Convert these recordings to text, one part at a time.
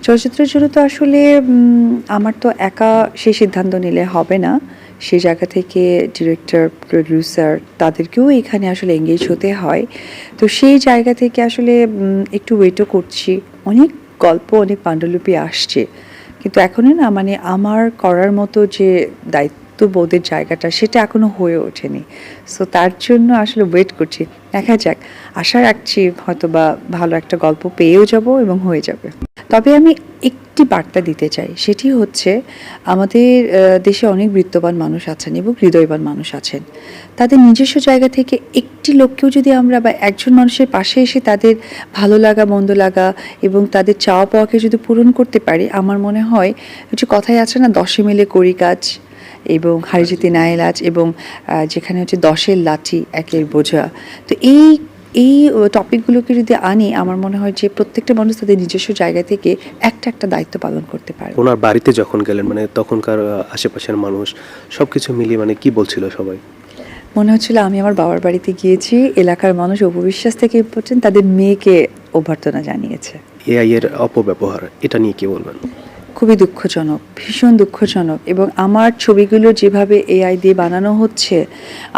চলচ্চিত্রের জন্য তো আসলে আমার তো একা সেই সিদ্ধান্ত নিলে হবে না। সেই জায়গা থেকে ডিরেক্টর, প্রোডিউসার তাদেরকেও এখানে আসলে এঙ্গেজ হতে হয়। তো সেই জায়গা থেকে আসলে একটু ওয়েটও করছি। অনেক গল্প, অনেক পাণ্ডুলিপি আসছে। কিন্তু এখনো না মানে আমার করার মতো যে দায়িত্ববোধের জায়গাটা সেটা এখনো হয়ে ওঠেনি। সো তার জন্য আসলে ওয়েট করছি। দেখা যাক। আশা রাখছি হয়তোবা ভালো একটা গল্প পেয়েও যাব এবং হয়ে যাবে। তবে আমি একটি বার্তা দিতে চাই। সেটি হচ্ছে আমাদের দেশে অনেক বিত্তবান মানুষ আছেন এবং হৃদয়বান মানুষ আছেন। তাদের নিজস্ব জায়গা থেকে একটি লোককেও যদি আমরা বা একজন মানুষের পাশে এসে তাদের ভালো লাগা, মন্দ লাগা এবং তাদের চাওয়া পাওয়াকে যদি পূরণ করতে পারি, আমার মনে হয় যে কথায় আছে না ১০ মিলে করি কাজ এবং হারি জিতে নাই লাজ এবং যেখানে হচ্ছে ১০-এর লাঠি ১-এর বোঝা। তো এই টপিকগুলোকে যদি আনি আমার মনে হয় যে প্রত্যেকটা মানুষ তাদের নিজস্ব জায়গা থেকে একটা দায়িত্ব পালন করতে পারে। ওনার বাড়িতে যখন গেলেন মানে তখনকার আশেপাশের মানুষ সবকিছু মিলিয়ে মানে কি বলছিল সবাই? মনে হচ্ছিল আমি আমার বাবার বাড়িতে গিয়েছি। এলাকার মানুষ অপবিশ্বাস থেকে পর্যন্ত তাদের মেয়েকে অভ্যর্থনা জানিয়েছে। এআই এর অপব্যবহার এটা নিয়ে কি বলবেন? খুবই দুঃখজনক, ভীষণ দুঃখজনক এবং আমার ছবিগুলো যেভাবে এআই দিয়ে বানানো হচ্ছে,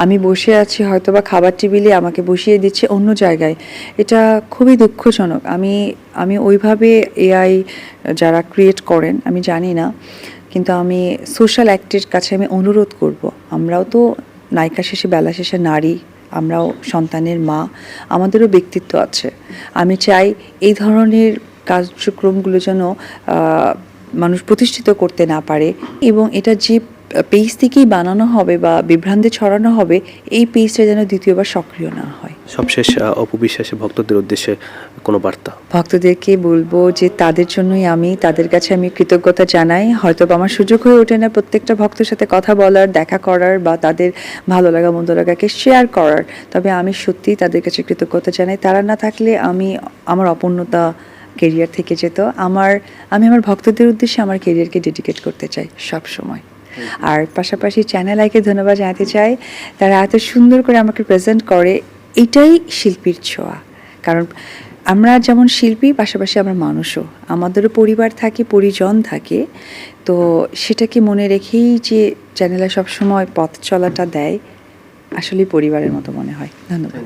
আমি বসে আছি হয়তোবা খাবার টেবিলে আমাকে বসিয়ে দিচ্ছে অন্য জায়গায়। এটা খুবই দুঃখজনক। আমি ওইভাবে এআই যারা ক্রিয়েট করেন আমি জানি না। কিন্তু আমি সোশ্যাল অ্যাক্টের কাছে আমি অনুরোধ করব। আমরাও তো নায়িকা শেষে বেলা শেষে নারী, আমরাও সন্তানের মা, আমাদেরও ব্যক্তিত্ব আছে। আমি চাই এই ধরনের কার্যক্রমগুলো যেন মানুষ প্রতিষ্ঠিত করতে না পারে এবং এটা যে পেজ থেকেই বানানো হবে বা বিভ্রান্তি ছড়ানো হবে এই পেজটা যেন দ্বিতীয়বার সক্রিয় না হয়। সবশেষ অপবিশ্বাসী ভক্তদের উদ্দেশ্যে কোনো বার্তা? ভক্তদেরকে বলবো যে তাদের জন্যই তাদের কাছে আমি কৃতজ্ঞতা জানাই। হয়তো আমার সুযোগ হয়ে ওঠে না প্রত্যেকটা ভক্তের সাথে কথা বলার, দেখা করার বা তাদের ভালো লাগা মন্দ লাগাকে শেয়ার করার। তবে আমি সত্যিই তাদের কাছে কৃতজ্ঞতা জানাই। তারা না থাকলে আমার অপূর্ণতা কেরিয়ার থেকে যেত। আমি আমার ভক্তদের উদ্দেশ্যে আমার কেরিয়ারকে ডেডিকেট করতে চাই সব সময়। আর পাশাপাশি চ্যানেল আইকে ধন্যবাদ জানাতে চাই। তারা এত সুন্দর করে আমাকে প্রেজেন্ট করে, এটাই শিল্পীর ছোঁয়া। কারণ আমরা যেমন শিল্পী, পাশাপাশি আমরা মানুষও। আমাদেরও পরিবার থাকে, পরিজন থাকে। তো সেটাকে মনে রেখেই যে চ্যানেলে সবসময় পথ চলাটা দেয়, আসলেই পরিবারের মতো মনে হয়। ধন্যবাদ।